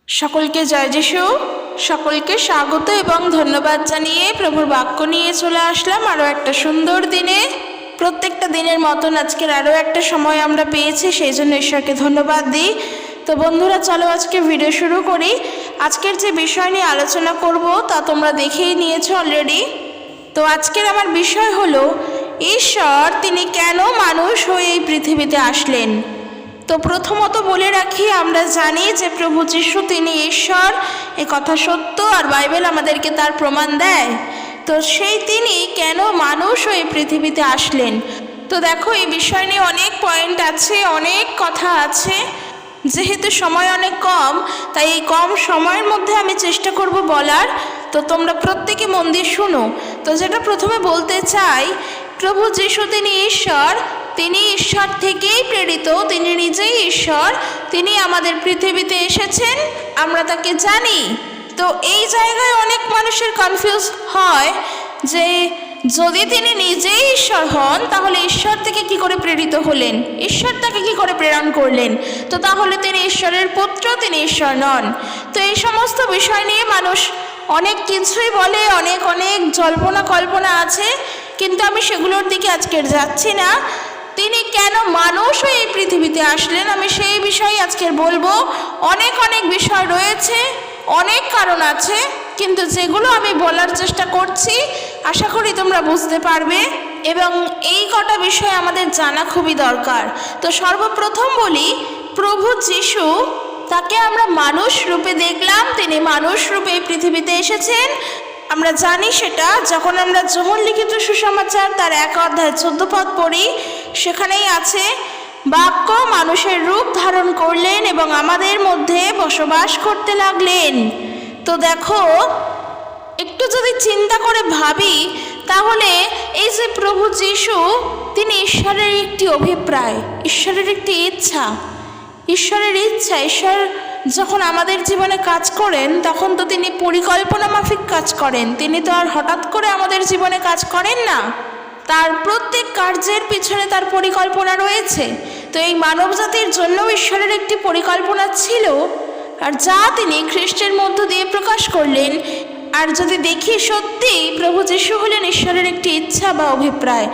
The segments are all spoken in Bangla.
সকলকে জয় যিশু। সকলকে স্বাগত এবং ধন্যবাদ জানিয়ে প্রভুর বাক্য নিয়ে চলে আসলাম আরও একটা সুন্দর দিনে। প্রত্যেকটা দিনের মতন আজকের আরও একটা সময় আমরা পেয়েছি, সেই জন্য ঈশ্বরকে ধন্যবাদ দিই। তো বন্ধুরা, চলো আজকে ভিডিও শুরু করি। আজকের যে বিষয় নিয়ে আলোচনা করব তা তোমরা দেখেই নিয়েছো অলরেডি। তো আজকের আমার বিষয় হলো ঈশ্বর তিনি কেন মানুষ হয়ে এই পৃথিবীতে আসলেন। তো প্রথমত বলে রাখি, আমরা জানি যে প্রভু যিশু তিনি ঈশ্বর, এ কথা সত্য, আর বাইবেল আমাদেরকে তার প্রমাণ দেয়। তো সেই তিনি কেন মানুষ হয়ে পৃথিবীতে আসলেন। তো দেখো, এই বিষয় নিয়ে অনেক পয়েন্ট আছে, অনেক কথা আছে। যেহেতু সময় অনেক কম, তাই এই কম সময়ের মধ্যে আমি চেষ্টা করব বলার। তো তোমরা প্রত্যেকে মন দিয়ে শুনো। তো যেটা প্রথমে বলতে চাই, প্রভু যিশু তিনি ঈশ্বর, তিনি ঈশ্বর থেকেই প্রেরিত, তিনি নিজেই ঈশ্বর, তিনি আমাদের পৃথিবীতে এসেছেন, আমরা তাকে জানি। তো এই জায়গায় অনেক মানুষের কনফিউজ হয় যে যদি তিনি নিজেই ঈশ্বর হন, তাহলে ঈশ্বর থেকে কি করে প্রেরিত হলেন, ঈশ্বর তাকে কি করে প্রেরণ করলেন, তো তাহলে তিনি ঈশ্বরের পুত্র, তিনি ঈশ্বর নন। তো এই সমস্ত বিষয় নিয়ে মানুষ অনেক কিছুই বলে, অনেক অনেক জল্পনা কল্পনা আছে, কিন্তু আমি সেগুলোর দিকে আজকের যাচ্ছি না। তিনি কেন মানুষ হয়ে এই পৃথিবীতে আসলেন, আমি সেই বিষয়ে আজকের বলবো। অনেক অনেক বিষয় রয়েছে, অনেক কারণ আছে, কিন্তু যেগুলো আমি বলার চেষ্টা করছি আশা করি তোমরা বুঝতে পারবে, এবং এই কটা বিষয় আমাদের জানা খুবই দরকার। তো সর্বপ্রথম বলি, প্রভু যিশু তাকে আমরা মানুষ রূপে দেখলাম, তিনি মানুষ রূপে এই পৃথিবীতে এসেছেন। আমরা জানি সেটা যখন আমরা যোহন লিখিত সুসমাচার তার 1 অধ্যায় 14 পদ পড়ি, সেখানেই আছে, বাক্য মানুষের রূপ ধারণ করলেন এবং আমাদের মধ্যে বসবাস করতে লাগলেন। তো দেখো, একটু যদি চিন্তা করে ভাবি, তাহলে এই যে প্রভু যিশু তিনি ঈশ্বরের একটি অভিপ্রায়, ঈশ্বরের একটি ইচ্ছা, ঈশ্বরের ইচ্ছা। ঈশ্বর যখন আমাদের জীবনে কাজ করেন, তখন তো তিনি পরিকল্পনা মাফিক কাজ করেন, তিনি তো আর হঠাৎ করে আমাদের জীবনে কাজ করেন না। তার প্রত্যেক কার্যের পিছনে তার পরিকল্পনা রয়েছে। তো এই মানব জাতির জন্য ঈশ্বরের একটি পরিকল্পনা ছিল, আর যা তিনি খ্রিস্টের মধ্য দিয়ে প্রকাশ করলেন। আর যদি দেখি, সত্যি প্রভু যিশু হলেন ঈশ্বরের একটি ইচ্ছা বা অভিপ্রায়।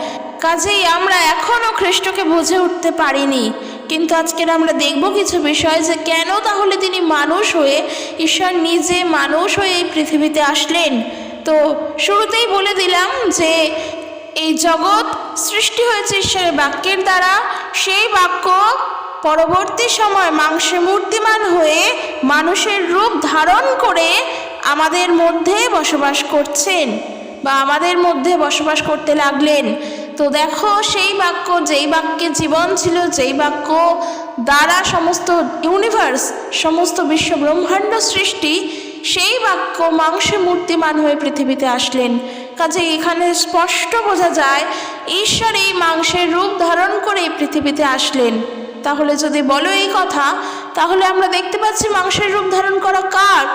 কাজেই আমরা এখনও খ্রিস্টকে বুঝে উঠতে পারিনি, কিন্তু আজকের আমরা দেখব কিছু বিষয় যে কেন তাহলে তিনি মানুষ হয়ে, ঈশ্বর নিজে মানুষ হয়ে এই পৃথিবীতে আসলেন। তো শুরুতেই বলে দিলাম যে এই জগৎ সৃষ্টি হয়েছে ঈশ্বরের বাক্যের দ্বারা। সেই বাক্য পরবর্তী সময় মাংসে মূর্তিমান হয়ে মানুষের রূপ ধারণ করে আমাদের মধ্যে বসবাস করছেন বা আমাদের মধ্যে বসবাস করতে লাগলেন। তো দেখো, সেই বাক্য, যেই বাক্যে জীবন ছিল, যেই বাক্য দ্বারা সমস্ত ইউনিভার্স, সমস্ত বিশ্ব ব্রহ্মাণ্ড সৃষ্টি, সেই বাক্য মাংসে মূর্তিমান হয়ে পৃথিবীতে আসলেন। কাজে এখানে স্পষ্ট বোঝা যায় ঈশ্বর এই মাংসের রূপ ধারণ করে এই পৃথিবীতে আসলেন। তাহলে যদি বলো এই কথা, তাহলে আমরা দেখতে পাচ্ছি মাংসের রূপ ধারণ করা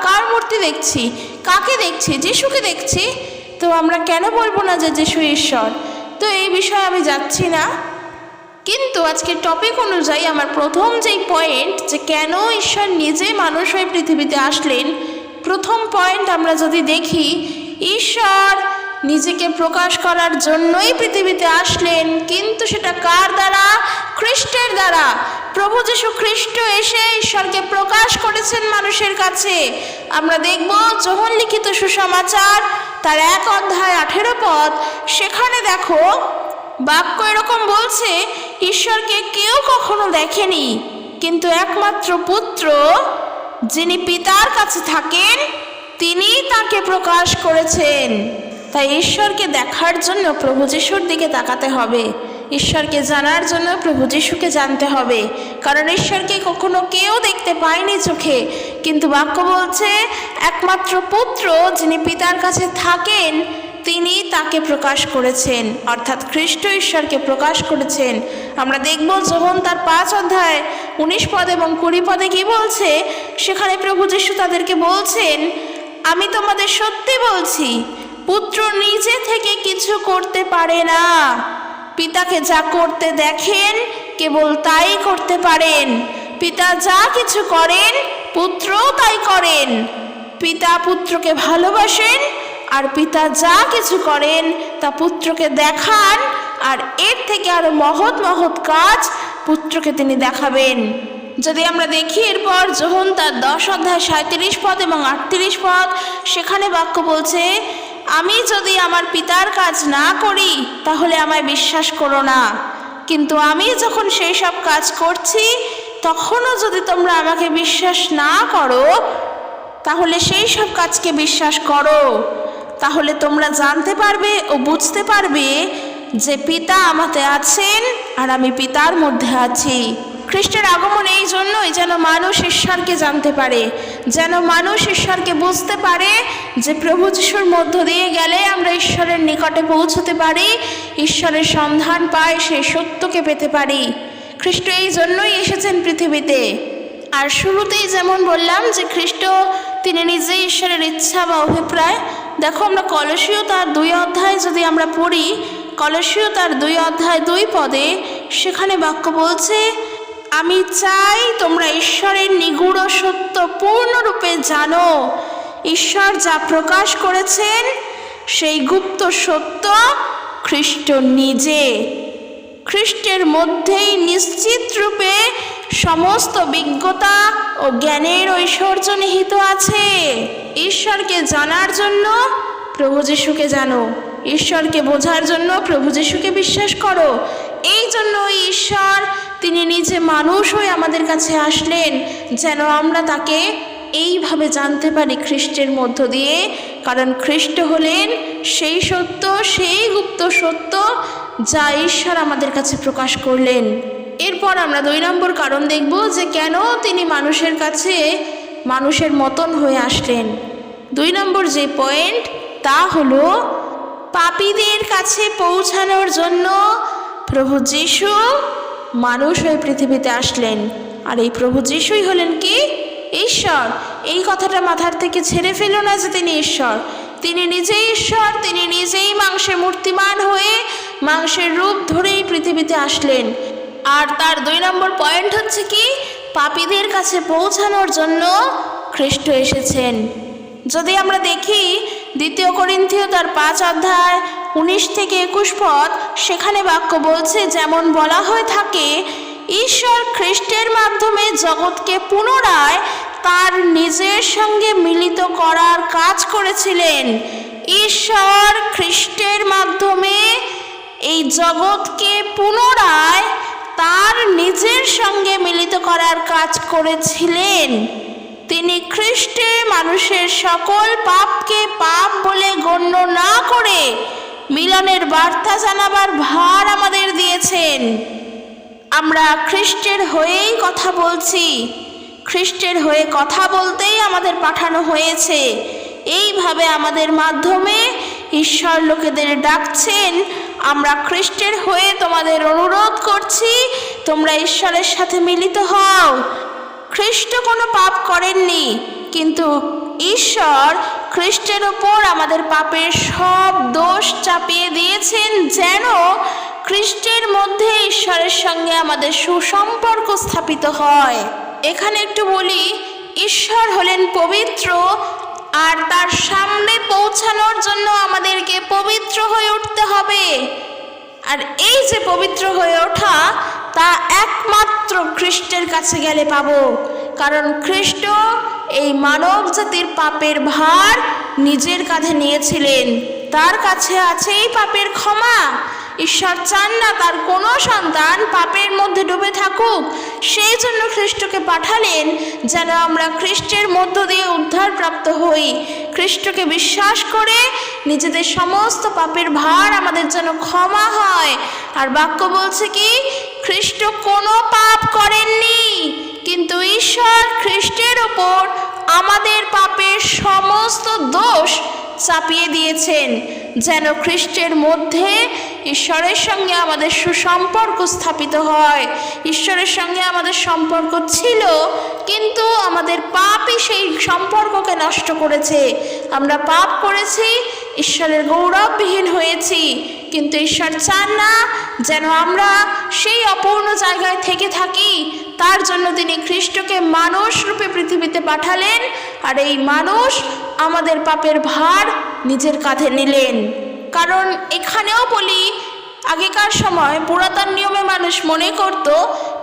কার মূর্তি দেখছি, কাকে দেখছি? যিশুকে দেখছি। তো আমরা কেন বলবো না যে যিশু ঈশ্বর? তো এই বিষয়ে আমি যাচ্ছি না, কিন্তু আজকের টপিক অনুযায়ী আমার প্রথম যেই পয়েন্ট, যে কেন ঈশ্বর নিজে মানুষ হয়ে পৃথিবীতে আসলেন, প্রথম পয়েন্ট আমরা যদি দেখি, ঈশ্বর নিজেকে প্রকাশ করার জন্যই পৃথিবীতে আসলেন, কিন্তু সেটা কার দ্বারা? খ্রিস্টের দ্বারা। প্রভু যিশু খ্রিস্ট এসে ঈশ্বরকে প্রকাশ করেছেন মানুষের কাছে। আমরা দেখব যোহন লিখিত সুসমাচার তার 1 অধ্যায় 18 পদ, সেখানে দেখো বাক্য এরকম বলছে, ঈশ্বরকে কেউ কখনো দেখেনি, কিন্তু একমাত্র পুত্র যিনি পিতার কাছে থাকেন, তিনি তাকে প্রকাশ করেছেন। তাই ঈশ্বরকে দেখার জন্য প্রভু যিশুর দিকে তাকাতে হবে, ঈশ্বরকে জানার জন্য প্রভু যিশুকে জানতে হবে, কারণ ঈশ্বরকে কখনো কেউ দেখতে পায়নি চোখে, কিন্তু বাক্য বলছে একমাত্র পুত্র যিনি পিতার কাছে থাকেন, তিনি তাকে প্রকাশ করেছেন, অর্থাৎ খ্রিস্ট ঈশ্বরকে প্রকাশ করেছেন। আমরা দেখব যোহন তার 5 অধ্যায় 19 পদ এবং 20 পদে কি বলছে, সেখানে প্রভু যিশু তাদেরকে বলছেন, আমি তোমাদের সত্যি বলছি, পুত্র নিজে থেকে কিছু করতে পারে না, পিতাকে যা করতে দেখেন কেবল তাই করতে পারেন। পিতা যা কিছু করেন পুত্রও তাই করেন। পিতা পুত্রকে ভালোবাসেন, আর পিতা যা কিছু করেন তা পুত্রকে দেখান, আর এর থেকে আরো মহৎ মহৎ কাজ পুত্রকে তিনি দেখাবেন। যদি আমরা দেখি এরপর যোহন তার 10 অধ্যায় 37 পদ এবং 38 পদ, সেখানে বাক্য বলছে, আমি যদি আমার পিতার কাজ না করি তাহলে আমায় বিশ্বাস করো না, কিন্তু আমি যখন সেই সব কাজ করছি তখনও যদি তোমরা আমাকে বিশ্বাস না করো তাহলে সেই সব কাজকে বিশ্বাস করো, তাহলে তোমরা জানতে পারবে ও বুঝতে পারবে যে পিতা আমাতে আছেন আর আমি পিতার মধ্যে আছি। খ্রিস্টের আগমন এই জন্যই যেন মানুষ ঈশ্বরকে জানতে পারে, যেন মানুষ ঈশ্বরকে বুঝতে পারে, যে প্রভু যিশুর মধ্য দিয়ে গেলে আমরা ঈশ্বরের নিকটে পৌঁছতে পারি, ঈশ্বরের সন্ধান পাই, সেই সত্যকে পেতে পারি। খ্রিস্ট এই জন্যই এসেছেন পৃথিবীতে। আর শুরুতেই যেমন বললাম যে খ্রিস্ট তিনি নিজেই ঈশ্বরের ইচ্ছা বা অভিপ্রায়। দেখো আমরা কলসীয় তার 2 অধ্যায় যদি আমরা পড়ি, কলসীয় তার 2 অধ্যায় 2 পদে, সেখানে বাক্য বলছে, আমি চাই তোমরা ঈশ্বরের নিগূঢ় সত্য পূর্ণরূপে জানো। ঈশ্বর যা প্রকাশ করেছেন সেই গুপ্ত সত্য খ্রিস্ট নিজে। খ্রিস্টের মধ্যেই নিশ্চিত রূপে সমস্ত বিজ্ঞতা ও জ্ঞানের ঐশ্বর্য নিহিত আছে। ঈশ্বরকে জানার জন্য প্রভু যিশুকে জানো, ঈশ্বরকে বোঝার জন্য প্রভু যিশুকে বিশ্বাস করো। এই জন্য ঈশ্বর তিনি নিজে মানুষ হয়ে আমাদের কাছে আসলেন, যেন আমরা তাকে এইভাবে জানতে পারি খ্রিস্টের মধ্য দিয়ে। কারণ খ্রিস্ট হলেন সেই সত্য, সেই গুপ্ত সত্য যা ঈশ্বর আমাদের কাছে প্রকাশ করলেন। এরপর আমরা 2 নম্বর কারণ দেখব যে কেন তিনি মানুষের কাছে মানুষের মতন হয়ে আসলেন। 2 নম্বর যে পয়েন্ট তা হলো পাপীদের কাছে পৌঁছানোর জন্য প্রভু যিশু মানুষ হয়ে পৃথিবীতে আসলেন। আর এই প্রভু যিশুই হলেন কি? ঈশ্বর। এই কথাটা মাথার থেকে ছেড়ে ফেলো না যে তিনি ঈশ্বর। তিনি নিজেই ঈশ্বর, তিনি নিজেই মাংসে মূর্তিমান হয়ে মাংসের রূপ ধরেই পৃথিবীতে আসলেন। আর তার 2 নম্বর পয়েন্ট হচ্ছে কি? পাপীদের কাছে পৌঁছানোর জন্য খ্রিস্ট এসেছেন। যদি আমরা দেখি 2 করিন্থীয় তার 5 অধ্যায় 19 থেকে 21 পদ, সেখানে বাক্য বলছে, যেমন বলা হয়ে থাকে, ঈশ্বর খ্রিস্টের মাধ্যমে জগৎকে পুনরায় তার নিজের সঙ্গে মিলিত করার কাজ করেছিলেন। ঈশ্বর খ্রিস্টের মাধ্যমে এই জগৎকে পুনরায় তার নিজের সঙ্গে মিলিত করার কাজ করেছিলেন। তিনি খ্রিস্টে মানুষের সকল পাপকে পাপ বলে গণ্য না করে মিলনের বার্তা জানাবার ভার আমাদের দিয়েছেন। আমরা খ্রিস্টের হয়েই কথা বলছি, খ্রিস্টের হয়ে কথা বলতেই আমাদের পাঠানো হয়েছে। এইভাবে আমাদের মাধ্যমে ঈশ্বর লোকেদের ডাকছেন, আমরা খ্রিস্টের হয়ে তোমাদের অনুরোধ করছি, তোমরা ঈশ্বরের সাথে মিলিত হও। খ্রিস্ট কোনো পাপ করেননি, কিন্তু ঈশ্বর খ্রিস্টের ওপর আমাদের পাপের সব দোষ চাপিয়ে দিয়েছেন, যেন খ্রিস্টের মধ্যে ঈশ্বরের সঙ্গে আমাদের সুসম্পর্ক স্থাপিত হয়। এখানে একটু বলি, ঈশ্বর হলেন পবিত্র, আর তার সামনে পৌঁছানোর জন্য আমাদেরকে পবিত্র হয়ে উঠতে হবে। আর এই যে পবিত্র হয়ে ওঠা, তা একমাত্র খ্রিস্টের কাছে গেলে পাবো। কারণ খ্রিস্ট এই মানব জাতির পাপের ভার নিজের কাঁধে নিয়েছিলেন। তার কাছে আছে এই পাপের ক্ষমা। ঈশ্বর চান না তার কোনো সন্তান পাপের মধ্যে ডুবে থাকুক। সেই জন্য খ্রিস্টকে পাঠালেন, যেন আমরা খ্রিস্টের মধ্য দিয়ে উদ্ধার প্রাপ্ত হই। খ্রিস্টকে বিশ্বাস করে নিজেদের সমস্ত পাপের ভার আমাদের যেন ক্ষমা হয়। আর বাক্য বলছে কি? খ্রিস্ট কোনো পাপ করেননি, কিন্তু ঈশ্বর খ্রিস্টের ওপর আমাদের পাপের সমস্ত দোষ চাপিয়ে দিয়েছেন, যেন খ্রিস্টের মধ্যে ঈশ্বরের সঙ্গে আমাদের সুসম্পর্ক স্থাপিত হয়। ঈশ্বরের সঙ্গে আমাদের সম্পর্ক ছিল, কিন্তু আমাদের পাপই সেই সম্পর্ককে নষ্ট করেছে। আমরা পাপ করেছি, ঈশ্বরের গৌরববিহীন হয়েছি। কিন্তু ঈশ্বর চান না যেন আমরা সেই অপূর্ণ জায়গায় থেকে থাকি। তার জন্য তিনি খ্রিস্টকে মানুষ রূপে পৃথিবীতে পাঠালেন, আর এই মানুষ আমাদের পাপের ভার নিজের কাঁধে নিলেন। কারণ এখানেও বলি, আগেকার সময় পুরাতন নিয়মে মানুষ মনে করত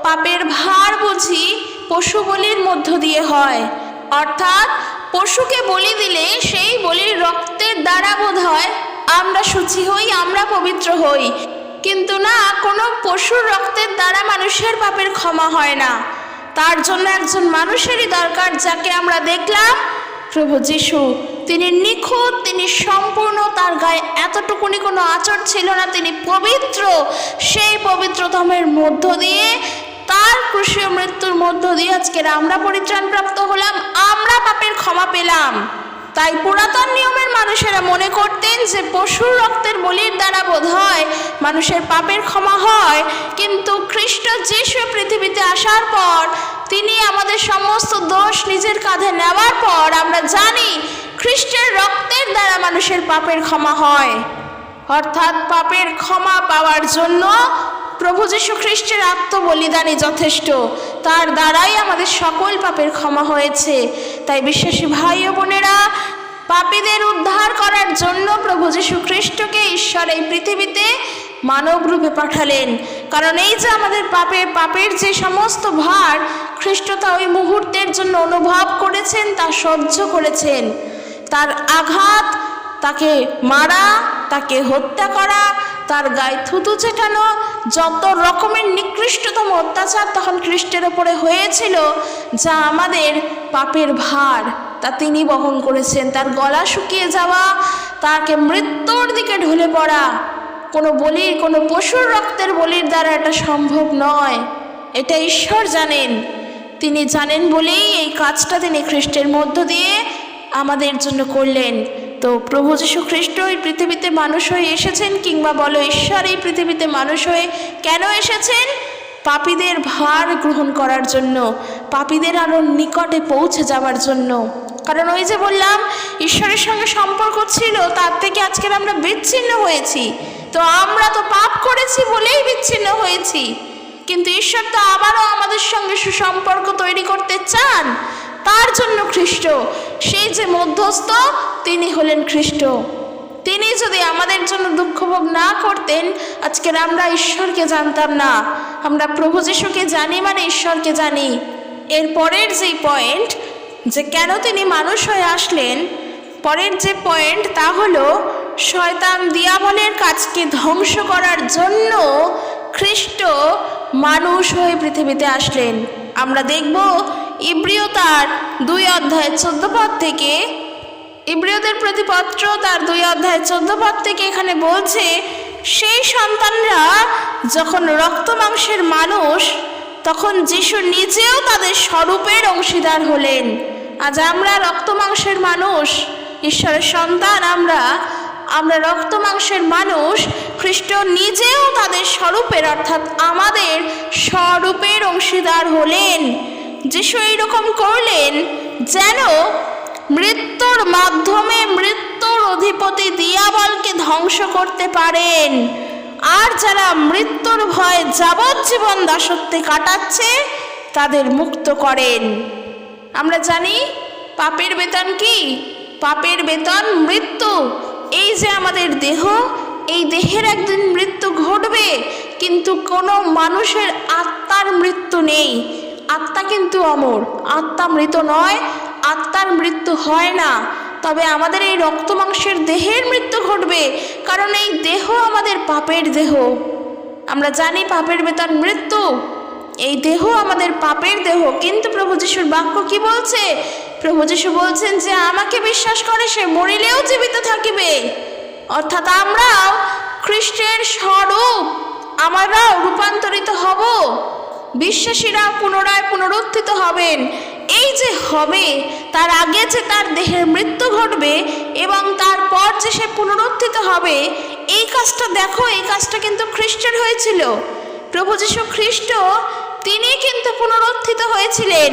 পাপের ভার বুঝি পশু বলির মধ্য দিয়ে হয়, অর্থাৎ পশুকে বলি দিলে সেই বলির রক্তের দ্বারা বোধ হয় আমরা শুচি হই, আমরা পবিত্র হই। কিন্তু না, কোনো পশুর রক্তের দ্বারা মানুষের পাপের ক্ষমা হয় না। তার জন্য একজন মানুষেরই দরকার, যাকে আমরা দেখলাম প্রভু যিশু। তিনি নিখুঁত, তিনি সম্পূর্ণ, তার গায়ে এতটুকুনি কোনো আঁচড় ছিল না, তিনি পবিত্র। সেই পবিত্রতমের মধ্য দিয়ে, তার ক্রুশীয় মৃত্যুর মধ্য দিয়ে আজকের আমরা পরিত্রাণপ্রাপ্ত হলাম, আমরা পাপের ক্ষমা পেলাম। তাই পুরাতন নিয়মের মানুষেরা মনে করতেন যে পশুর রক্তের বলির দ্বারা বোধ হয় মানুষের পাপের ক্ষমা হয়। কিন্তু খ্রিস্ট যিশু পৃথিবীতে আসার পর তিনি আমাদের সমস্ত দোষ নিজের কাঁধে নেওয়ার পর আমরা জানি খ্রিস্টের রক্তের দ্বারা মানুষের পাপের ক্ষমা হয়। অর্থাৎ পাপের ক্ষমা পাওয়ার জন্য প্রভু যীশু খ্রিস্টের আত্মবলিদানই যথেষ্ট, তার দ্বারাই আমাদের সকল পাপের ক্ষমা হয়েছে। তাই বিশ্বাসী ভাই ও বোনেরা, পাপীদের উদ্ধার করার জন্য প্রভু যীশু খ্রিস্টকে ঈশ্বর এই পৃথিবীতে মানব রূপে পাঠালেন। কারণ এই যে আমাদের পাপের যে সমস্ত ভার খ্রিস্ট তা ওই মুহূর্তের জন্য অনুভব করেছেন, তা সহ্য করেছেন। তার আঘাত, তাকে মারা, তাকে হত্যা করা, তার গায়ে থুতু চেটানো, যত রকমের নিকৃষ্টতম অত্যাচার তখন খ্রিস্টের ওপরে হয়েছিল, যা আমাদের পাপের ভার তা তিনি বহন করেছেন। তার গলা শুকিয়ে যাওয়া, তাকে মৃত্যুর দিকে ঢলে পড়া, কোনো পশুর রক্তের বলির দ্বারা এটা সম্ভব নয়। এটা ঈশ্বর জানেন, তিনি জানেন বলেই এই কাজটা তিনি খ্রিস্টের মধ্য দিয়ে আমাদের জন্য করলেন। তো প্রভু যীশু খ্রিস্ট এই পৃথিবীতে মানুষ হয়ে এসেছেন, কিংবা বলো ঈশ্বর এই পৃথিবীতে মানুষ হয়ে কেন এসেছেন? পাপীদের ভার গ্রহণ করার জন্য, পাপীদের আরো নিকটে পৌঁছে যাওয়ার জন্য। কারণ ওই যে বললাম, ঈশ্বরের সঙ্গে সম্পর্ক ছিল, তার থেকে আজকের আমরা বিচ্ছিন্ন হয়েছি। তো আমরা তো পাপ করেছি বলেই বিচ্ছিন্ন হয়েছি, কিন্তু ঈশ্বর তো আবারও আমাদের সঙ্গে সুসম্পর্ক তৈরি করতে চান। তার জন্য খ্রিস্ট, সেই যে মধ্যস্থ, তিনি হলেন খ্রিস্ট। তিনি যদি আমাদের জন্য দুঃখ ভোগ না করতেন, আজকের আমরা ঈশ্বরকে জানতাম না। আমরা প্রভু যীশুকে জানি মানে ঈশ্বরকে জানি। এর পরের যেই পয়েন্ট, যে কেন তিনি মানুষ হয়ে আসলেন, পরের যে পয়েন্ট তা হলো শয়তান দিয়াবলের কাজকে ধ্বংস করার জন্য খ্রিস্ট মানুষ হয়ে পৃথিবীতে আসলেন। আমরা দেখব ইব্রিয় তার 2 অধ্যায় 14 পদ থেকে, ইব্রিয়দের প্রতি পত্র তার 2 অধ্যায় 14 পদ থেকে এখানে বলছে, সেই সন্তানরা যখন রক্ত মাংসের মানুষ, তখন যিশু নিজেও তাদের স্বরূপের অংশীদার হলেন। আজ আমরা রক্ত মাংসের মানুষ, ঈশ্বরের সন্তান, আমরা রক্ত মাংসের মানুষ। খ্রিস্ট নিজেও তাদের স্বরূপের, অর্থাৎ আমাদের স্বরূপের অংশীদার হলেন। যিশু এইরকম করলেন যেন মৃত্যুর মাধ্যমে মৃত্যুর অধিপতি দিয়াবলকে ধ্বংস করতে পারেন, আর যারা মৃত্যুর ভয়ে যাবজ্জীবন দাসত্বে কাটাচ্ছে তাদের মুক্ত করেন। আমরা জানি পাপের বেতন কি? পাপের বেতন মৃত্যু। এই যে আমাদের দেহ, এই দেহের একদিন মৃত্যু ঘটবে, কিন্তু কোনো মানুষের আত্মার মৃত্যু নেই। আত্মা কিন্তু অমর, আত্মা মৃত নয়, আত্মার মৃত্যু হয় না। তবে আমাদের এই রক্ত মাংসের দেহের মৃত্যু ঘটবে, কারণ এই দেহ আমাদের পাপের দেহ। আমরা জানি পাপের বেতন মৃত্যু, এই দেহ আমাদের পাপের দেহ। কিন্তু প্রভু যিশুর বাক্য কি বলছে? প্রভু যিশু বলছেন যে আমাকে বিশ্বাস করে সে মরিলেও জীবিত থাকিবে। অর্থাৎ আমরাও খ্রিস্টের স্বরূপ, আমরাও রূপান্তরিত হব, বিশ্বাসীরা পুনরায় পুনরুত্থিত হবেন। এই যে হবে, তার আগে যে তার দেহের মৃত্যু ঘটবে এবং তারপর যে সে পুনরুত্থিত হবে, এই কাজটা দেখো, এই কাজটা কিন্তু খ্রিস্টের হয়েছিল। প্রভু যীশু খ্রিস্ট তিনি কিন্তু পুনরুত্থিত হয়েছিলেন,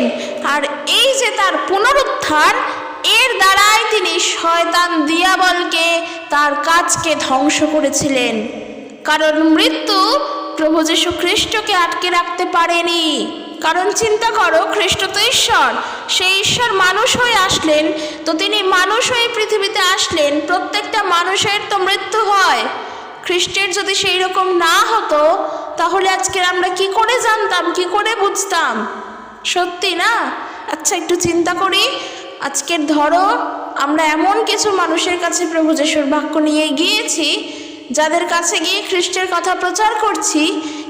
আর এই যে তার পুনরুত্থান, এর দ্বারাই তিনি শয়তান দিয়াবলকে, তার কাজকে ধ্বংস করেছিলেন। কারণ মৃত্যু প্রভু যীশু খ্রিস্টকে আটকে রাখতে পারেনি। কারণ চিন্তা করো, খ্রিস্ট তো ঈশ্বর, সেই ঈশ্বর মানুষ হয়ে আসলেন, তো তিনি মানুষ হয়ে পৃথিবীতে আসলেন। প্রত্যেকটা মানুষের তো মৃত্যু হয়। খ্রিস্টের যদি সেই রকম না হতো তাহলে আজকে আমরা কি করে জানতাম, কি করে বুঝতাম? সত্যি না? আচ্ছা একটু চিন্তা করি। আজকের ধরো আমরা এমন কিছু মানুষের কাছে প্রভু যীশুর বাক্য নিয়ে গিয়েছি, যাদের কাছে গিয়ে খ্রিস্টের কথা প্রচার করছি,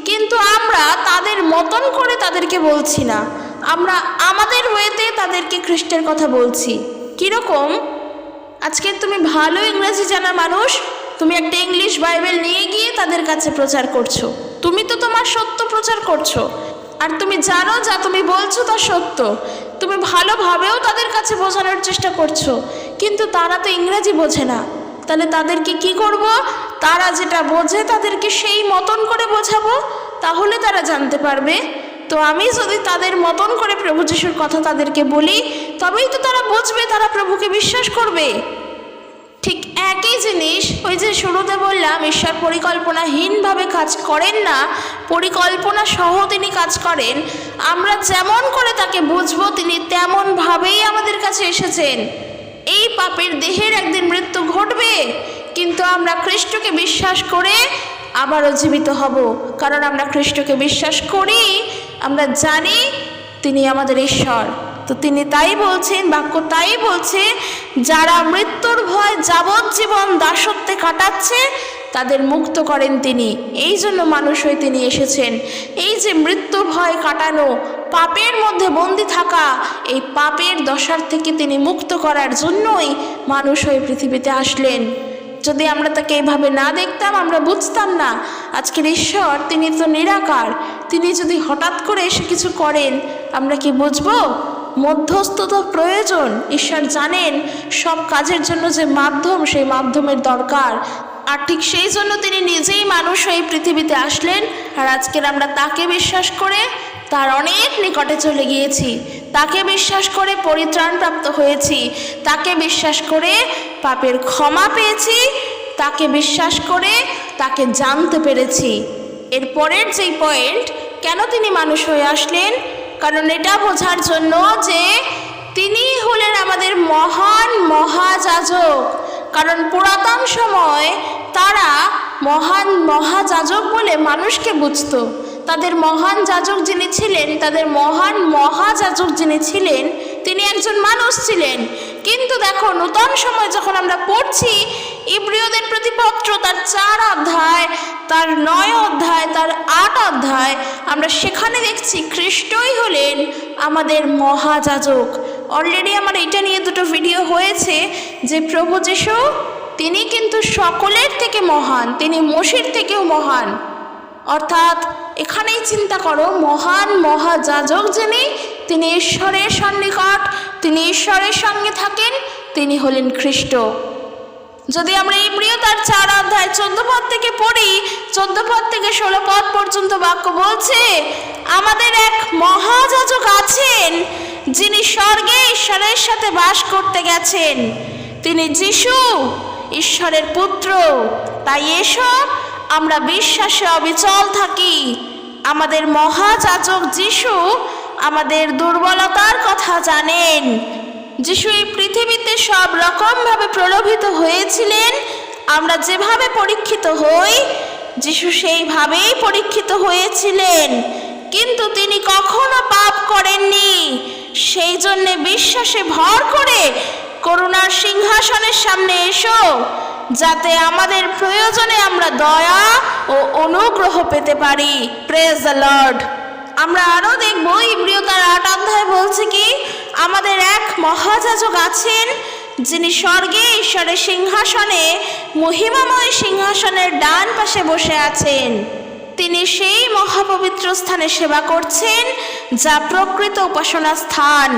কিন্তু আমরা তাদের মতন করে তাদেরকে বলছি না, আমরা আমাদের ওয়েতে তাদেরকে খ্রিস্টের কথা বলছি। কীরকম? আজকে তুমি ভালো ইংরেজি জানা মানুষ, তুমি একটা ইংলিশ বাইবেল নিয়ে গিয়ে তাদের কাছে প্রচার করছো, তুমি তো তোমার সত্য প্রচার করছো, আর তুমি জানো যা তুমি বলছো তা সত্য, তুমি ভালোভাবেও তাদের কাছে বোঝানোর চেষ্টা করছো, কিন্তু তারা তো ইংরেজি বোঝে না। তাহলে তাদেরকে কি করব? তারা যেটা বোঝে তাদেরকে সেই মতন করে বোঝাবো, তাহলে তারা জানতে পারবে। তো আমি যদি তাদের মতন করে প্রভু যীশুর কথা তাদেরকে বলি, তবেই তো তারা বুঝবে, তারা প্রভুকে বিশ্বাস করবে। ঠিক একই জিনিস, ওই যে শুরুতে বললাম, ঈশ্বর পরিকল্পনাহীনভাবে কাজ করেন না, পরিকল্পনা সহ তিনি কাজ করেন। আমরা যেমন করে তাকে বুঝবো, তিনি তেমনভাবেই আমাদের কাছে এসেছেন। এই পাপের দেহের একদিন মৃত্যু ঘটবে, কিন্তু আমরা খ্রিস্টকে বিশ্বাস করে আবারও জীবিত হব। কারণ আমরা খ্রিস্টকে বিশ্বাস করি, আমরা জানি তিনি আমাদের ঈশ্বর। তো তিনি তাই বলছেন, বাক্য তাই বলছে, যারা মৃত্যুর ভয় যাবজ্জীবন দাসত্বে কাটাচ্ছে তাদের মুক্ত করেন তিনি। এই জন্য মানুষ হয়ে তিনি এসেছেন। এই যে মৃত্যুর ভয় কাটানো, পাপের মধ্যে বন্দী থাকা, এই পাপের দশার থেকে তিনি মুক্ত করার জন্যই মানুষ হয়ে পৃথিবীতে আসলেন। যদি আমরা তাকে এইভাবে না দেখতাম, আমরা বুঝতাম না। আজকের ঈশ্বর তিনি তো নিরাকার, তিনি যদি হঠাৎ করে এসে কিছু করেন, আমরা কি বুঝবো? মধ্যস্থ তো প্রয়োজন। ঈশ্বর জানেন সব কাজের জন্য যে মাধ্যম, সেই মাধ্যমের দরকার, আর ঠিক সেই জন্য তিনি নিজেই মানুষ হয়ে পৃথিবীতে আসলেন। আর আজকের আমরা তাকে বিশ্বাস করে তার অনেক নিকটে চলে গিয়েছি, তাকে বিশ্বাস করে পরিত্রাণ প্রাপ্ত হয়েছি, তাকে বিশ্বাস করে পাপের ক্ষমা পেয়েছি, তাকে বিশ্বাস করে তাকে জানতে পেরেছি। এরপরের যেই পয়েন্ট, কেন তিনি মানুষ হয়ে আসলেন? কারণ এটা বোঝার জন্য যে তিনি হলেন আমাদের মহান মহাযাজক। কারণ পুরাতন সময় তারা মহান মহাযাজক বলে মানুষকে বুঝতো। তাদের মহান যাজক যিনি ছিলেন, তাদের মহান মহাযাজক যিনি ছিলেন, তিনি একজন মানুষ ছিলেন। কিন্তু দেখো, নূতন সময় যখন আমরা পড়ছি ইব্রিয়দের প্রতিপত্র, তার 4 অধ্যায়, তার 9 অধ্যায়, তার 8 অধ্যায়, আমরা সেখানে দেখছি খ্রিস্টই হলেন আমাদের মহাযাজক। অলরেডি আমার এটা নিয়ে 2টো ভিডিও হয়েছে যে প্রভু যীশু তিনি কিন্তু সকলের থেকে মহান, তিনি মসির থেকেও মহান। অর্থাৎ এখানেই চিন্তা করো, মহান মহাযাজক যিনি, তিনি ঈশ্বরের সন্নিকট, তিনি ঈশ্বরের সঙ্গে থাকেন, তিনি হলেন খ্রিস্ট। যদি আমরা ইব্রিয় তার 4 অধ্যায় 14 পদ থেকে পড়ি, 14 পদ থেকে 16 পদ পর্যন্ত বাক্য বলছে, আমাদের এক মহাযাজক আছেন যিনি স্বর্গে ঈশ্বরের সাথে বাস করতে গেছেন, তিনি যিশু, ঈশ্বরের পুত্র। তাই এসো আমরা বিশ্বাসে অবিচল থাকি। আমাদের মহাযাজক যিশু আমাদের দুর্বলতার কথা জানেন। যিশু এই পৃথিবীতে সব রকমভাবে প্রলোভিত হয়েছিলেন। আমরা যেভাবে পরীক্ষিত হই, যিশু সেইভাবেই পরীক্ষিত হয়েছিলেন, কিন্তু তিনি কখনো পাপ করেননি। সেই জন্যে বিশ্বাসে ভর করে করুণার সিংহাসনের সামনে এসো, যাতে আমাদের প্রয়োজনে আমরা দয়া ও অনুগ্রহ পেতে পারি। Praise the Lord. আমরা আরও দেখব, ইব্রিয় তার 8 অধ্যায় বলছে কি, আমাদের এক মহাযাজক আছেন যিনি স্বর্গে ঈশ্বরের সিংহাসনে, মহিমাময় সিংহাসনের ডান পাশে বসে আছেন। তিনি সেই মহাপবিত্র স্থানে সেবা করছেন যা প্রকৃত উপাসনা স্থান,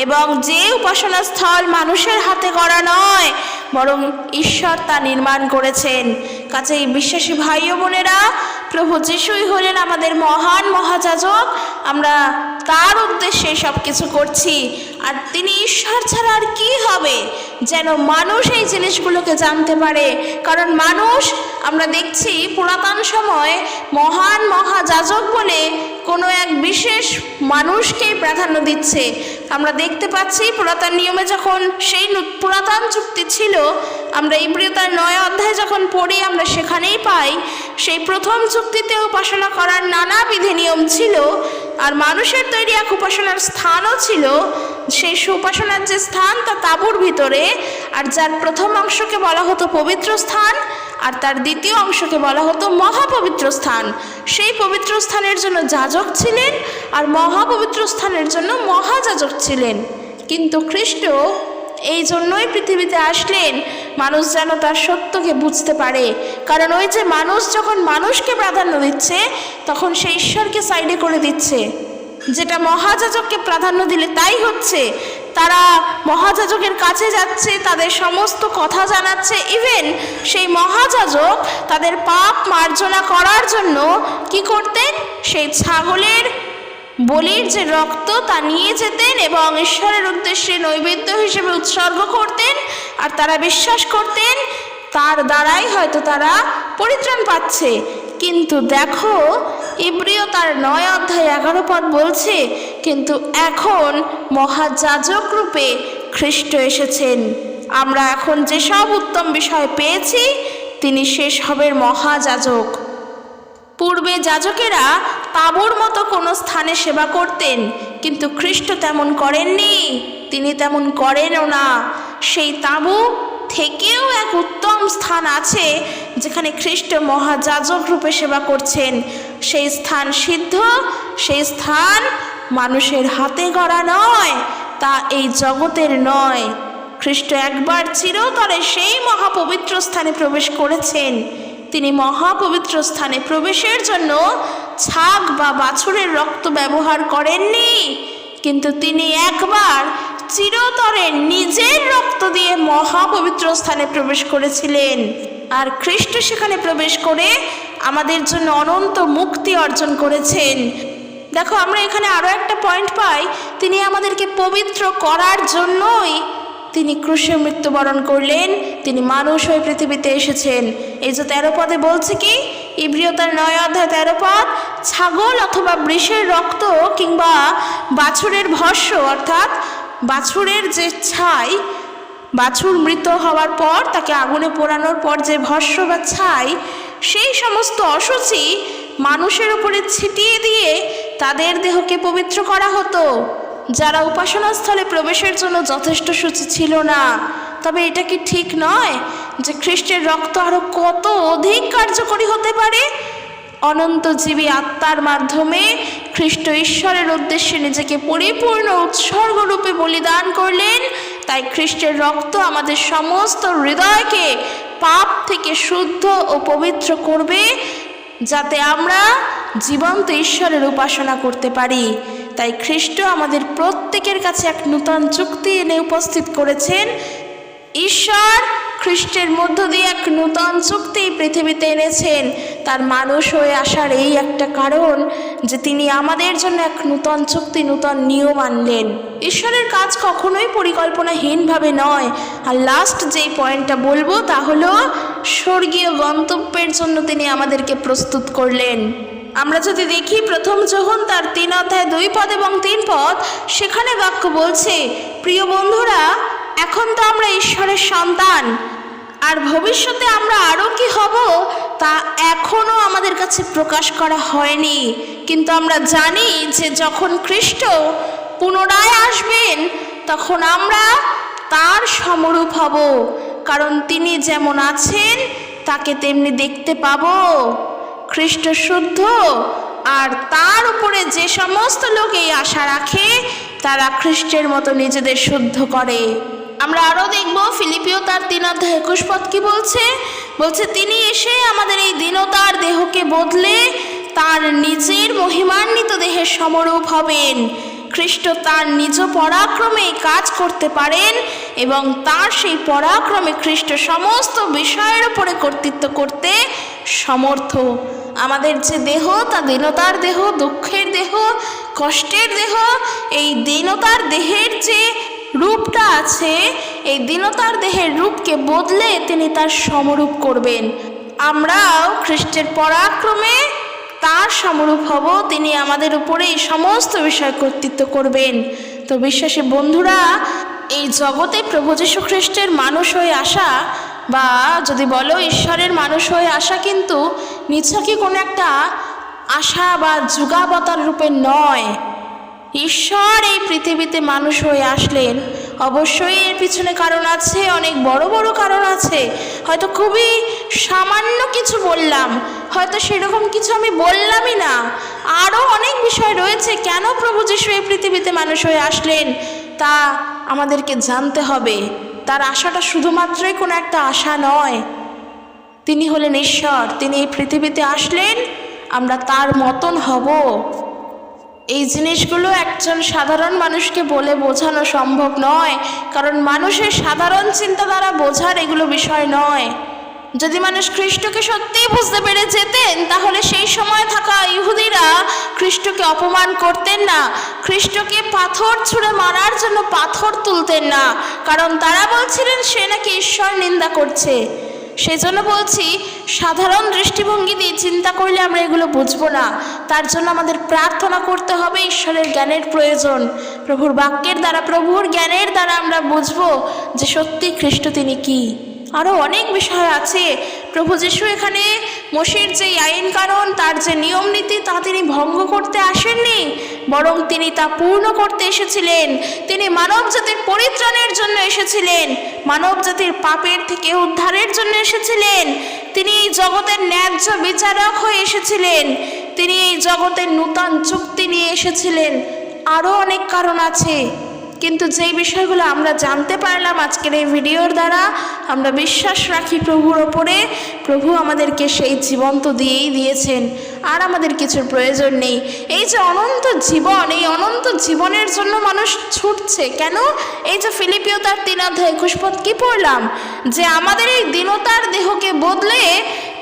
এবং যে উপাসনা স্থল মানুষের হাতে করা নয়, বরং ঈশ্বর তা নির্মাণ করেছেন। কাজেই বিশ্বাসী ভাই ও বোনেরা, প্রভু যিশুই হলেন আমাদের মহান মহাযাজক। আমরা তার উদ্দেশ্যে সব কিছু করছি। আর তিনি ঈশ্বর ছাড়া আর কি হবে, যেন মানুষ এই জিনিসগুলোকে জানতে পারে। কারণ মানুষ, আমরা দেখছি পুরাতন সময় মহান মহাযাজক বলে কোনো এক বিশেষ মানুষকেই প্রাধান্য দিচ্ছে। আমরা দেখতে পাচ্ছি পুরাতন নিয়মে যখন সেই পুরাতন চুক্তি ছিল, আমরা ইব্রিয় তার 9 অধ্যায় যখন পড়ি, আমরা সেখানেই পাই সেই প্রথম চুক্তিতে উপাসনা করার নানা বিধি নিয়ম ছিল। আর মানুষের তৈরি এক উপাসনার স্থানও ছিল। সেই উপাসনার যে স্থান তা তাঁবুর ভিতরে, আর যার প্রথম অংশকে বলা হতো পবিত্র স্থান, আর তার দ্বিতীয় অংশকে বলা হতো মহাপবিত্র স্থান। সেই পবিত্র স্থানের জন্য যাজক ছিলেন, আর মহাপবিত্র স্থানের জন্য মহাযাজক ছিলেন। কিন্তু খ্রিস্ট এই জন্যই পৃথিবীতে আসলেন, মানুষ যেন তার সত্যকে বুঝতে পারে। কারণ ওই যে মানুষ যখন মানুষকে প্রাধান্য দিচ্ছে, তখন সে ঈশ্বরকে সাইডে করে দিচ্ছে। যেটা মহাযাজককে প্রাধান্য দিলে তাই হচ্ছে। তারা মহাযাজকের কাছে যাচ্ছে, তাদের সমস্ত কথা জানাচ্ছে। ইভেন সেই মহাযাজক তাদের পাপ মার্জনা করার জন্য কি করতেন, সেই ছাগলের বলির যে রক্ত তা নিয়ে যেতেন এবং ঈশ্বরের উদ্দেশ্যে নৈবেদ্য হিসেবে উৎসর্গ করতেন। আর তারা বিশ্বাস করতেন তার দ্বারাই হয়তো তারা পরিত্রাণ পাচ্ছে। কিন্তু দেখো, ইব্রিয় তার 9 অধ্যায় 11 পদ বলছে, কিন্তু এখন মহাযাজক রূপে খ্রিস্ট এসেছেন। আমরা এখন যেসব উত্তম বিষয় পেয়েছি, তিনি সেসবের মহাযাজক। পূর্বে যাজকেরা তাঁবুর মতো কোনো স্থানে সেবা করতেন, কিন্তু খ্রিস্ট তেমন করেননি, তিনি তেমন করেনও না। সেই তাঁবু থেকেও এক উত্তম স্থান আছে, যেখানে খ্রিস্ট মহাযাজক রূপে সেবা করছেন। সেই স্থান সিদ্ধ, সেই স্থান মানুষের হাতে গড়া নয়, তা এই জগতের নয়। খ্রিস্ট একবার চিরতরে সেই মহাপবিত্র স্থানে প্রবেশ করেছেন। তিনি মহাপবিত্র স্থানে প্রবেশের জন্য ছাগ বা বাছুরের রক্ত ব্যবহার করেননি, কিন্তু তিনি একবার চিরতরে নিজের রক্ত দিয়ে মহাপবিত্র স্থানে প্রবেশ করেছিলেন। আর খ্রিস্ট সেখানে প্রবেশ করে আমাদের জন্য অনন্ত মুক্তি অর্জন করেছেন। দেখো, আমরা এখানে আরও একটা পয়েন্ট পাই, তিনি আমাদেরকে পবিত্র করার জন্যই তিনি ক্রুশে মৃত্যুবরণ করলেন, তিনি মানুষ হয়ে পৃথিবীতে এসেছেন। এই যে 13 পদে বলছে কি, ইব্রিয় তার 9 অধ্যায় 13 পদ, ছাগল অথবা বৃষের রক্ত কিংবা বাছুরের ভস্য, অর্থাৎ বাছুরের যে ছাই, বাছুর মৃত হওয়ার পর তাকে আগুনে পোড়ানোর পর যে ভস্য বা ছাই, সেই সমস্ত অশুচি মানুষের উপরে ছিটিয়ে দিয়ে তাদের দেহকে পবিত্র করা হতো, যারা উপাসনা স্থলে প্রবেশের জন্য যথেষ্ট শুচি ছিল না। তবে এটা কি ঠিক নয় যে খ্রিস্টের রক্ত আরো কত অধিক কার্যকরী হতে পারে? অনন্তজীবী আত্মার মাধ্যমে খ্রিস্ট ঈশ্বরের উদ্দেশ্যে নিজেকে পরিপূর্ণ উৎসর্গরূপে বলিদান করলেন। তাই খ্রিস্টের রক্ত আমাদের সমস্ত হৃদয়কে পাপ থেকে শুদ্ধ ও পবিত্র করবে, যাতে আমরা জীবন্ত ঈশ্বরের উপাসনা করতে পারি। তাই খ্রিস্ট আমাদের প্রত্যেকের কাছে এক নূতন চুক্তি এনে উপস্থিত করেছেন। ঈশ্বর খ্রিস্টের মধ্য দিয়ে এক নূতন চুক্তি পৃথিবীতে এনেছেন। তার মানুষ হয়ে আসার এই একটা কারণ যে তিনি আমাদের জন্য এক নূতন চুক্তি, নূতন নিয়ম আনলেন। ঈশ্বরের কাজ কখনোই পরিকল্পনাহীনভাবে নয়। আর লাস্ট যেই পয়েন্টটা বলবো তা হলো স্বর্গীয় গন্তব্যের জন্য তিনি আমাদেরকে প্রস্তুত করলেন। আমরা যদি দেখি প্রথম যোহন তার 3 অধ্যায় 2 পদ এবং 3 পদ, সেখানে বাক্য বলছে, প্রিয় বন্ধুরা, এখন তো আমরা ঈশ্বরের সন্তান, আর ভবিষ্যতে আমরা আরও কি হব তা এখনও আমাদের কাছে প্রকাশ করা হয়নি। কিন্তু আমরা জানি যে যখন খ্রিস্ট পুনরায় আসবেন, তখন আমরা তার সমরূপ হব, কারণ তিনি যেমন আছেন তাকে তেমনি দেখতে পাবো। খ্রিস্ট শুদ্ধ, আর তার উপরে যে সমস্ত লোক এই আশা রাখে তারা খ্রিস্টের মতো নিজেদের শুদ্ধ করে। আমরা আরও দেখব ফিলিপিও তার 3 অধ্যায় 21 পদ কি বলছে, তিনি এসে আমাদের এই দীনতার দেহকে বদলে তার নিজের মহিমান্বিত দেহের সমরূপ হবেন। খ্রিস্ট তার নিজ পরাক্রমে কাজ করতে পারেন এবং তার সেই পরাক্রমে খ্রিস্ট সমস্ত বিষয়ের উপরে কর্তৃত্ব করতে সমর্থ। আমাদের যে দেহ তা দীনতার দেহ, দুঃখের দেহ, কষ্টের দেহ। এই দীনতার দেহের যে রূপটা আছে, এই দীনতার দেহের রূপকে বদলে তিনি তার সমরূপ করবেন। আমরাও খ্রিস্টের পরাক্রমে তার সমরূপ হব, তিনি আমাদের উপরে এই সমস্ত বিষয় কর্তৃত্ব করবেন। তো বিশ্বাসী বন্ধুরা, এই জগতে প্রভু যীশু খ্রিস্টের মানুষ হয়ে আসা, বা যদি বলো ঈশ্বরের মানুষ হয়ে আসা, কিন্তু নিছকই কোনো একটা আশা বা যুগাবতার রূপে নয়। ঈশ্বর এই পৃথিবীতে মানুষ হয়ে আসলেন, অবশ্যই এর পিছনে কারণ আছে, অনেক বড় বড় কারণ আছে। হয়তো খুবই সামান্য কিছু বললাম, হয়তো সেরকম কিছু আমি বললামই না। আরও অনেক বিষয় রয়েছে কেন প্রভু যীশু এই পৃথিবীতে মানুষ হয়ে আসলেন, তা আমাদেরকে জানতে হবে। তার আশাটা শুধুমাত্রই কোনো একটা আশা নয়। তিনি হলেন ঈশ্বর, তিনি এই পৃথিবীতে আসলেন, আমরা তার মতন হব। এই জিনিসগুলো একজন সাধারণ মানুষকে বলে বোঝানো সম্ভব নয়, কারণ মানুষের সাধারণ চিন্তাধারা বোঝার এগুলো বিষয় নয়। যদি মানুষ খ্রিস্টকে সত্যিই বুঝতে পেরে যেতেন, তাহলে সেই সময় থাকা ইহুদিরা খ্রিস্টকে অপমান করতেন না, খ্রিস্টকে পাথর ছুঁড়ে মারার জন্য পাথর তুলতেন না, কারণ তারা বলছিলেন সে নাকি ঈশ্বর নিন্দা করছে। সেই জন্য বলছি, সাধারণ দৃষ্টিভঙ্গি দিয়ে চিন্তা করলে আমরা এগুলো বুঝবো না। তার জন্য আমাদের প্রার্থনা করতে হবে, ঈশ্বরের জ্ঞানের প্রয়োজন। প্রভুর বাক্যের দ্বারা, প্রভুর জ্ঞানের দ্বারা আমরা বুঝবো যে সত্যি খ্রিস্ট তিনি কি। আরও অনেক বিষয় আছে। প্রভু যীশু এখানে মোশের যে আইন কানুন, তার যে নিয়ম নীতি, তা তিনি ভঙ্গ করতে আসেননি, বরং তিনি তা পূর্ণ করতে এসেছিলেন। তিনি মানব জাতির পরিত্রাণের জন্য এসেছিলেন, মানব জাতির পাপের থেকে উদ্ধারের জন্য এসেছিলেন। তিনি এই জগতের ন্যায্য বিচারক হয়ে এসেছিলেন, তিনি এই জগতের নূতন চুক্তি নিয়ে এসেছিলেন। আরও অনেক কারণ আছে, কিন্তু যেই বিষয়গুলো আমরা জানতে পারলাম আজকের এই ভিডিওর দ্বারা, আমরা বিশ্বাস রাখি প্রভুর ওপরে। প্রভু আমাদেরকে সেই জীবন তো দিয়েই দিয়েছেন, আর আমাদের কিছুর প্রয়োজন নেই। এই যে অনন্ত জীবন, এই অনন্ত জীবনের জন্য মানুষ ছুটছে কেন? এই যে ফিলিপিও তার 3:21 পদ কি পড়লাম, যে আমাদের এই দীনতার দেহকে বদলে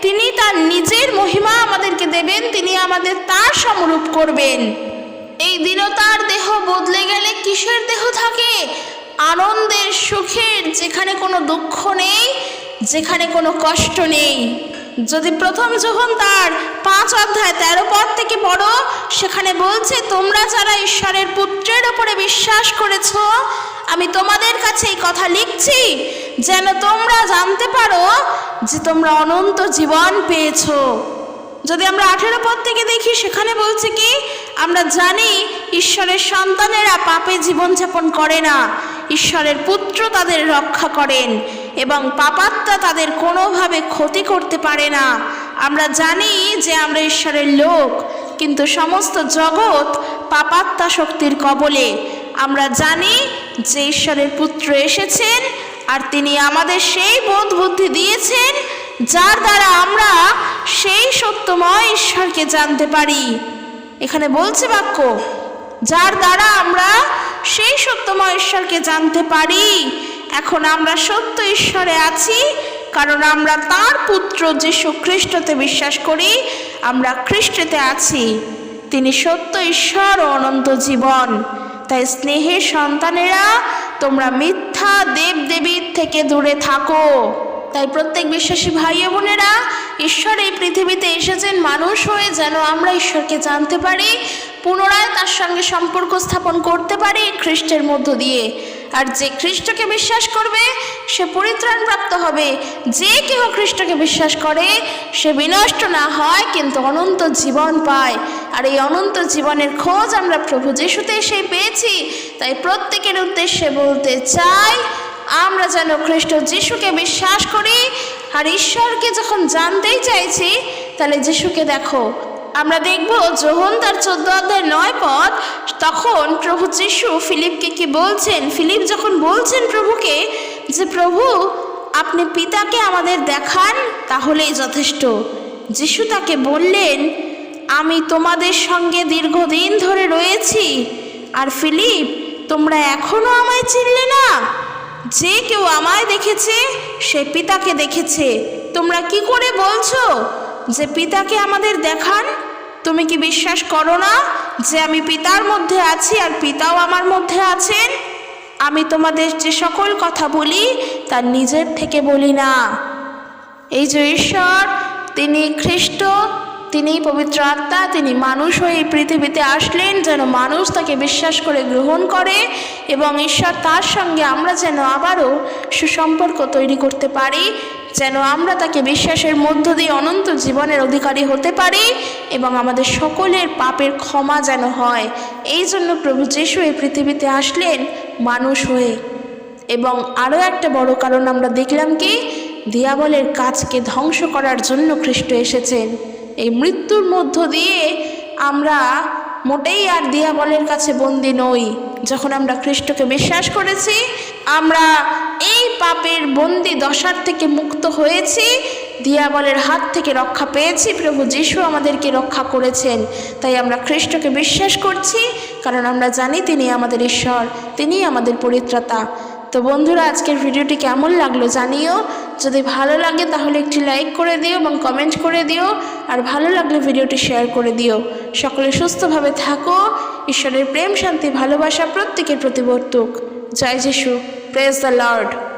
তিনি তার নিজের মহিমা আমাদেরকে দেবেন, তিনি আমাদের তার সমরূপ করবেন। এই দীনতার দেহ বদলে গেলে কিসের দেহ থাকে? আনন্দের, সুখের, যেখানে কোনো দুঃখ নেই, যেখানে কোনো কষ্ট নেই। যদি প্রথম যোহন তার 5:13 পদ থেকে পড়ো, সেখানে বলছে, তোমরা যারা ঈশ্বরের পুত্রের ওপরে বিশ্বাস করেছ, আমি তোমাদের কাছে এই কথা লিখছি যেন তোমরা জানতে পারো যে তোমরা অনন্ত জীবন পেয়েছো। যদি আমরা 18 পদ থেকে দেখি, সেখানে বলছে কি, আমরা জানি ঈশ্বরের সন্তানেরা পাপে জীবনযাপন করে না, ঈশ্বরের পুত্র তাদের রক্ষা করেন এবং পাপাত্মা তাদের কোনোভাবে ক্ষতি করতে পারে না। আমরা জানি যে আমরা ঈশ্বরের লোক, কিন্তু সমস্ত জগৎ পাপাত্মা শক্তির কবলে। আমরা জানি যে ঈশ্বরের পুত্র এসেছেন, আর তিনি আমাদের সেই বোধ বুদ্ধি দিয়েছেন যার দ্বারা আমরা সেই সত্যময় ঈশ্বরকে জানতে পারি। এখানে বলছে বাক্য, যার দ্বারা আমরা সেই সত্যময় ঈশ্বরকে জানতে পারি। এখন আমরা সত্য ঈশ্বরে আছি, কারণ আমরা তার পুত্র যীশু খ্রিস্টতে বিশ্বাস করি, আমরা খ্রিস্টেতে আছি। তিনি সত্য ঈশ্বর ও অনন্ত জীবন। তাই স্নেহের সন্তানেরা, তোমরা মিথ্যা দেবদেবীর থেকে দূরে থাকো। তাই প্রত্যেক বিশ্বাসী ভাই বোনেরা, ঈশ্বর এই পৃথিবীতে এসেছেন মানুষ হয়ে, যেন আমরা ঈশ্বরকে জানতে পারি, পুনরায় তার সঙ্গে সম্পর্ক স্থাপন করতে পারি খ্রিস্টের মধ্য দিয়ে। আর যে খ্রিস্টকে বিশ্বাস করবে সে পরিত্রাণ প্রাপ্ত হবে। যে কেহ খ্রিস্টকে বিশ্বাস করে সে বিনষ্ট না হয়, কিন্তু অনন্ত জীবন পায়। আর এই অনন্ত জীবনের খোঁজ আমরা প্রভু যীশুতে এসে পেয়েছি। তাই প্রত্যেকের উদ্দেশ্যে বলতে চাই, আমরা যেন খ্রিস্ট যীশুকে বিশ্বাস করি। আর ঈশ্বরকে যখন জানতেই চাইছি, তাহলে যীশুকে দেখো। আমরা দেখব যোহন তার 14:9 পদ, তখন প্রভু যীশু ফিলিপকে কি বলছেন। ফিলিপ যখন বলছেন প্রভুকে যে, প্রভু আপনি পিতাকে আমাদের দেখান, তাহলেই যথেষ্ট। যীশু তাকে বললেন, আমি তোমাদের সঙ্গে দীর্ঘদিন ধরে রয়েছি, আর ফিলিপ, তোমরা এখনো আমায় চিনলে না? যে কেউ আমায় দেখেছে সে পিতাকে দেখেছে। তোমরা কি করে বলছো যে পিতাকে আমাদের দেখান? তুমি কি বিশ্বাস করো না যে আমি পিতার মধ্যে আছি আর পিতাও আমার মধ্যে আছেন? আমি তোমাদের যে সকল কথা বলি তা নিজের থেকে বলি না। এই যে ঈশ্বর, তিনি খ্রিস্ট, তিনি পবিত্র আত্মা, তিনি মানুষ হয়ে এই পৃথিবীতে আসলেন যেন মানুষ তাকে বিশ্বাস করে গ্রহণ করে এবং ঈশ্বর তার সঙ্গে আমরা যেন আবারও সুসম্পর্ক তৈরি করতে পারি, যেন আমরা তাকে বিশ্বাসের মধ্য দিয়ে অনন্ত জীবনের অধিকারী হতে পারি এবং আমাদের সকলের পাপের ক্ষমা যেন হয়। এই জন্য প্রভু যীশু এই পৃথিবীতে আসলেন মানুষ হয়ে। এবং আরও একটা বড় কারণ আমরা দেখলাম কি, দিয়াবলের কাজকে ধ্বংস করার জন্য খ্রিস্ট এসেছেন। এই মৃত্যুর মধ্য দিয়ে আমরা মোটেই আর দিয়াবলের কাছে বন্দী নই। যখন আমরা খ্রিস্টকে বিশ্বাস করেছি, আমরা এই পাপের বন্দী দশার থেকে মুক্ত হয়েছি, দিয়াবলের হাত থেকে রক্ষা পেয়েছি। প্রভু যীশু আমাদেরকে রক্ষা করেছেন। তাই আমরা খ্রিস্টকে বিশ্বাস করছি, কারণ আমরা জানি তিনি আমাদের ঈশ্বর, তিনি আমাদের পরিত্রাতা। তো বন্ধুরা, আজকের ভিডিওটি কেমন লাগলো জানিও। যদি ভালো লাগে তাহলে একটি লাইক করে দিও এবং কমেন্ট করে দিও, আর ভালো লাগলে ভিডিওটি শেয়ার করে দিও। সকলে সুস্থভাবে থাকো। ঈশ্বরের প্রেম, শান্তি, ভালোবাসা প্রত্যেকের প্রতি বর্তুক। জয় যিশু। Praise the Lord.